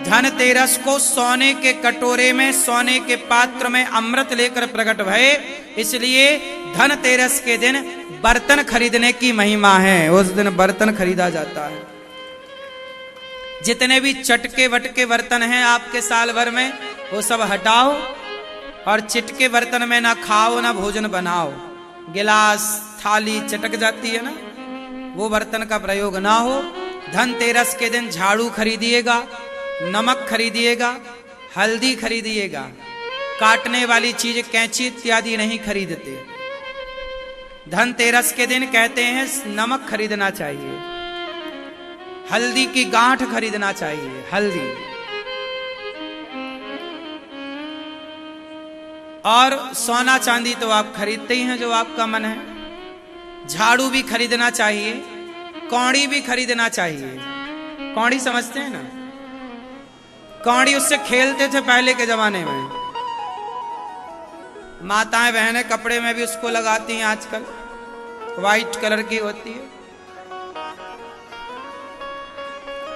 धनतेरस को सोने के कटोरे में, सोने के पात्र में अमृत लेकर प्रकट भये, इसलिए धनतेरस के दिन बर्तन खरीदने की महिमा है। उस दिन बर्तन खरीदा जाता है। जितने भी चटके वटके बर्तन हैं आपके साल भर में, वो सब हटाओ और चिटके बर्तन में ना खाओ ना भोजन बनाओ। गिलास थाली चटक जाती है ना, वो बर्तन का प्रयोग ना हो। धनतेरस के दिन झाड़ू खरीदिएगा, नमक खरीदिएगा, हल्दी खरीदिएगा। काटने वाली चीज कैंची इत्यादि नहीं खरीदते। धनतेरस के दिन कहते हैं नमक खरीदना चाहिए, हल्दी की गांठ खरीदना चाहिए, हल्दी। और सोना चांदी तो आप खरीदते ही हैं जो आपका मन है। झाड़ू भी खरीदना चाहिए, कौड़ी भी खरीदना चाहिए। कौड़ी समझते हैं ना, कौड़ी उससे खेलते थे पहले के जमाने में। माताएं बहनें कपड़े में भी उसको लगाती हैं आजकल, व्हाइट कलर की होती है।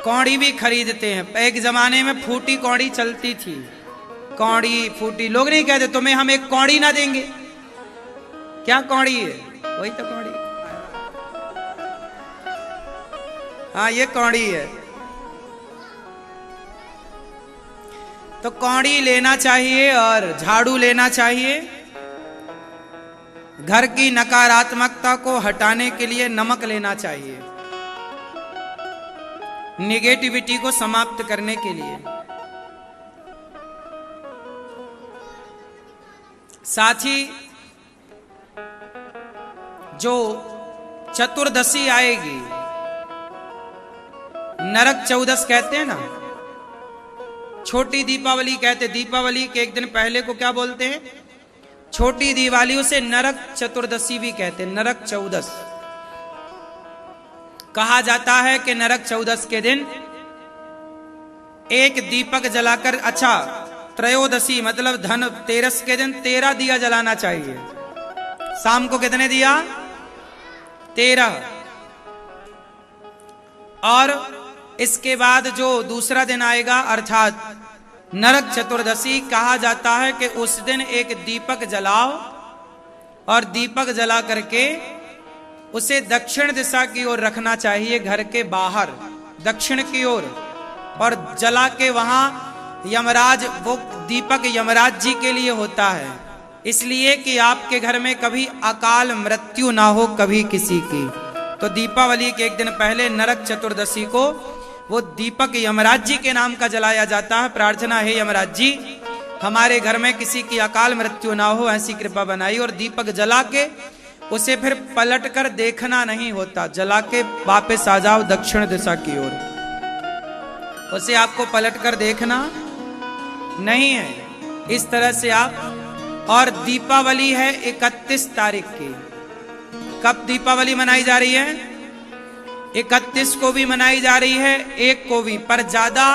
कौड़ी भी खरीदते हैं। एक जमाने में फूटी कौड़ी चलती थी। कौड़ी फूटी, लोग नहीं कहते तुम्हें हम एक कौड़ी ना देंगे। क्या कौड़ी है? वही तो कौड़ी। हाँ, ये कौड़ी है। तो कौड़ी लेना चाहिए और झाड़ू लेना चाहिए। घर की नकारात्मकता को हटाने के लिए नमक लेना चाहिए, निगेटिविटी को समाप्त करने के लिए। साथ ही जो चतुर्दशी आएगी, नरक चौदस कहते हैं ना, छोटी दीपावली कहते। दीपावली के एक दिन पहले को क्या बोलते हैं? छोटी दिवाली। उसे नरक चतुर्दशी भी कहते हैं, नरक चौदस। कहा जाता है कि नरक चौदस के दिन एक दीपक जलाकर, अच्छा त्रयोदशी मतलब धनतेरस के दिन 13 दिया जलाना चाहिए। शाम को कितने दिया? 13। और इसके बाद जो दूसरा दिन आएगा अर्थात नरक चतुर्दशी, कहा जाता है कि उस दिन एक दीपक जलाओ और दीपक जला करके उसे दक्षिण दिशा की ओर रखना चाहिए, घर के बाहर दक्षिण की ओर। और जला के वहां यमराज, वो दीपक यमराज जी के लिए होता है, इसलिए कि आपके घर में कभी अकाल मृत्यु ना हो कभी किसी की। तो दीपावली के एक दिन पहले नरक चतुर्दशी को वो दीपक यमराज जी के नाम का जलाया जाता है। प्रार्थना है यमराज जी हमारे घर में किसी की अकाल मृत्यु ना हो, ऐसी कृपा बनाई। और दीपक जला के उसे फिर पलट कर देखना नहीं होता, जला के वापस आ जाओ दक्षिण दिशा की ओर, उसे आपको पलट कर देखना नहीं है। इस तरह से आप। और दीपावली है 31 तारीख की। कब दीपावली मनाई जा रही है? 31 को भी मनाई जा रही है, 1 को भी, पर ज्यादा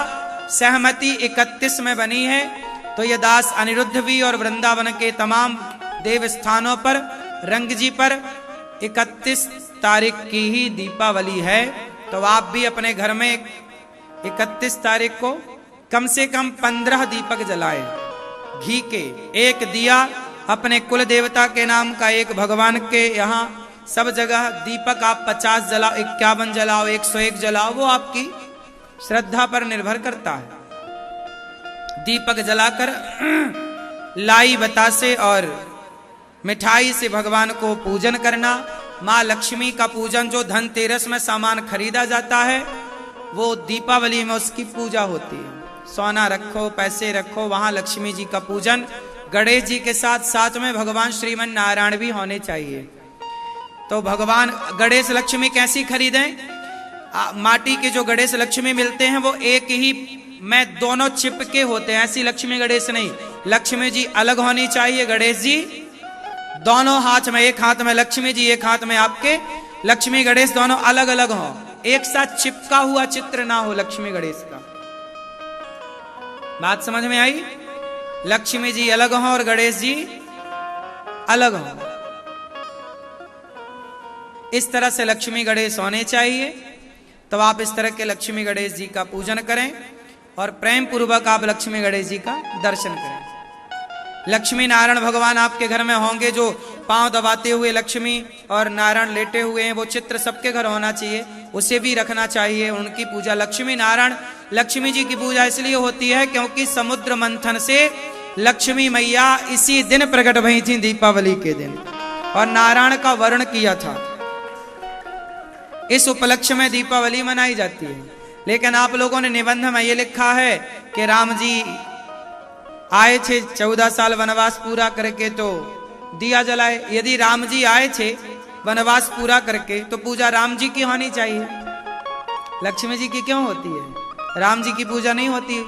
सहमति 31 में बनी है। तो ये दास अनिरुद्ध भी और वृंदावन के तमाम देव स्थानों पर, रंग जी पर 31 तारीख की ही दीपावली है। तो आप भी अपने घर में 31 तारीख को कम से कम 15 दीपक जलाएं, घी के। एक दिया अपने कुल देवता के नाम का, एक भगवान के। यहाँ सब जगह दीपक आप 50 जलाओ, 51 जलाओ, 101 जलाओ, वो आपकी श्रद्धा पर निर्भर करता है। दीपक जलाकर लाई बतासे और मिठाई से भगवान को पूजन करना। माँ लक्ष्मी का पूजन, जो धनतेरस में सामान खरीदा जाता है, वो दीपावली में उसकी पूजा होती है। सोना रखो, पैसे रखो, वहां लक्ष्मी जी का पूजन। गणेश जी के साथ साथ में भगवान श्रीमन नारायण भी होने चाहिए। तो भगवान गणेश लक्ष्मी कैसी खरीदें? माटी के जो गणेश लक्ष्मी मिलते हैं वो एक ही में दोनों चिपके होते हैं, ऐसी लक्ष्मी गणेश नहीं। लक्ष्मी जी अलग होनी चाहिए, गणेश जी दोनों हाथ में, एक हाथ में लक्ष्मी जी, एक हाथ में आपके लक्ष्मी गणेश, दोनों अलग अलग हो, एक साथ चिपका हुआ चित्र ना हो लक्ष्मी गणेश का। बात समझ में आई? लक्ष्मी जी अलग हो और गणेश जी अलग हो। इस तरह से लक्ष्मी गणेश होने चाहिए। तो आप इस तरह के लक्ष्मी गणेश जी का पूजन करें। और प्रेम पूर्वक आप लक्ष्मी गणेश जी का दर्शन करें। लक्ष्मी नारायण भगवान आपके घर में होंगे, जो पांव दबाते हुए लक्ष्मी और नारायण लेटे हुए हैं, वो चित्र सबके घर होना चाहिए, उसे भी रखना चाहिए। उनकी पूजा लक्ष्मी नारायण, लक्ष्मी जी की पूजा इसलिए होती है क्योंकि समुद्र मंथन से लक्ष्मी मैया इसी दिन प्रकट हुई थी, दीपावली के दिन, और नारायण का वर्ण किया था। इस उपलक्ष्य में दीपावली मनाई जाती है। लेकिन आप लोगों ने निबंध में ये लिखा है कि राम जी आए थे 14 साल वनवास पूरा करके तो दिया जलाए। यदि राम जी आए थे वनवास पूरा करके तो पूजा राम जी की होनी चाहिए, लक्ष्मी जी की क्यों होती है? राम जी की पूजा नहीं होती।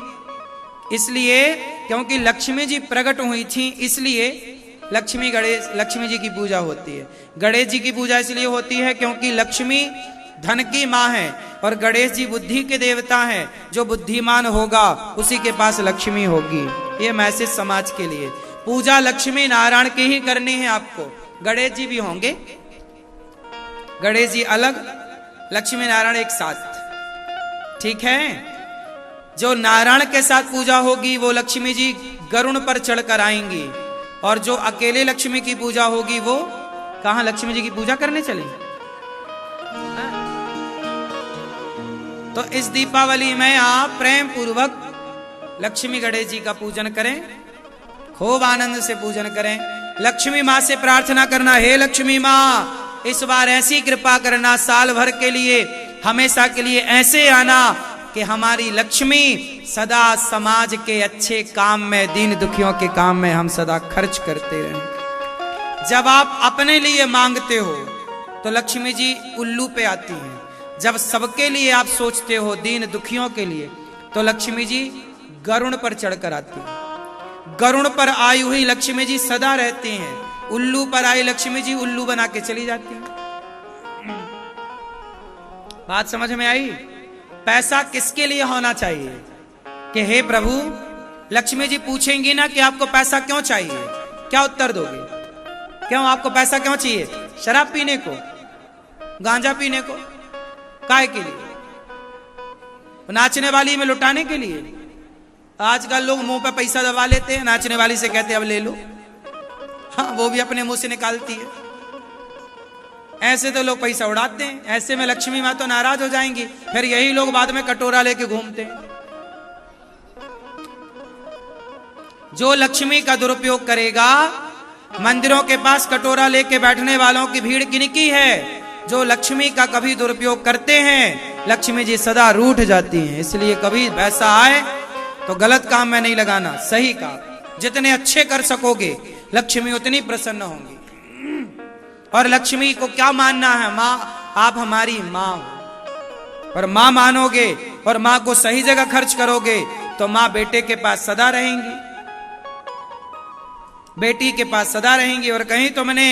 इसलिए क्योंकि लक्ष्मी जी प्रकट हुई थी, इसलिए लक्ष्मी जी की पूजा होती है। गणेश जी की पूजा इसलिए होती है क्योंकि लक्ष्मी धन की माँ है और गणेश जी बुद्धि के देवता हैं। जो बुद्धिमान होगा उसी के पास लक्ष्मी होगी। ये मैसेज समाज के लिए। पूजा लक्ष्मी नारायण की ही करनी है आपको। गणेश जी भी होंगे, गणेश जी अलग, लक्ष्मी नारायण एक साथ, ठीक है। जो नारायण के साथ पूजा होगी वो लक्ष्मी जी गरुड़ पर चढ़कर आएंगी, और जो अकेले लक्ष्मी की पूजा होगी वो कहां लक्ष्मी जी की पूजा करने चले। तो इस दीपावली में आप प्रेम पूर्वक लक्ष्मी गणेश जी का पूजन करें, खूब आनंद से पूजन करें। लक्ष्मी माँ से प्रार्थना करना, हे लक्ष्मी माँ इस बार ऐसी कृपा करना, साल भर के लिए हमेशा के लिए ऐसे आना कि हमारी लक्ष्मी सदा समाज के अच्छे काम में, दीन दुखियों के काम में हम सदा खर्च करते रहें। जब आप अपने लिए मांगते हो तो लक्ष्मी जी उल्लू पे आती हैं। जब सबके लिए आप सोचते हो, दीन दुखियों के लिए, तो लक्ष्मी जी गरुड़ पर चढ़कर आती है। गरुड़ पर आई हुई लक्ष्मी जी सदा रहती हैं। उल्लू पर आई लक्ष्मी जी उल्लू बना के चली जाती हैं। बात समझ में आई? पैसा किसके लिए होना चाहिए कि हे प्रभु, लक्ष्मी जी पूछेंगी ना कि आपको पैसा क्यों चाहिए, क्या उत्तर दोगे? क्यों आपको पैसा क्यों चाहिए? शराब पीने को, गांजा पीने को, काय के लिए? नाचने वाली में लुटाने के लिए? आजकल लोग मुंह पे पैसा दबा लेते हैं, नाचने वाली से कहते हैं अब ले लो। हाँ, वो भी अपने मुंह से निकालती है। ऐसे तो लोग पैसा उड़ाते हैं। ऐसे में लक्ष्मी माँ तो नाराज हो जाएंगी, फिर यही लोग बाद में कटोरा लेके घूमते हैं। जो लक्ष्मी का दुरुपयोग करेगा, मंदिरों के पास कटोरा लेके बैठने वालों की भीड़ किनकी है? जो लक्ष्मी का कभी दुरुपयोग करते हैं, लक्ष्मी जी सदा रूठ जाती हैं। इसलिए कभी पैसा आए तो गलत काम में नहीं लगाना, सही काम। जितने अच्छे कर सकोगे लक्ष्मी उतनी प्रसन्न होंगी। और लक्ष्मी को क्या मानना है? माँ, आप हमारी माँ हो, और माँ मानोगे और माँ को सही जगह खर्च करोगे तो माँ बेटे के पास सदा रहेंगी, बेटी के पास सदा रहेंगी। और कहीं तुमने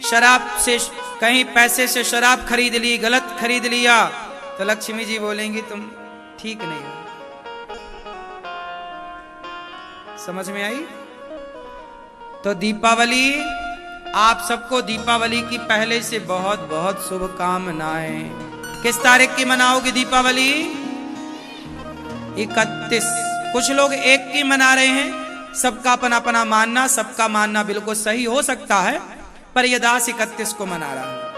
शराब से, कहीं पैसे से शराब खरीद ली, गलत खरीद लिया, तो लक्ष्मी जी बोलेंगी तुम ठीक नहीं हो। समझ में आई? तो दीपावली, आप सबको दीपावली की पहले से बहुत बहुत शुभकामनाएं। किस तारीख की मनाओगे दीपावली? 31। कुछ लोग 1 की मना रहे हैं। सबका अपना अपना मानना, सबका मानना बिल्कुल सही हो सकता है, पर यह दास 31 को मना रहा है।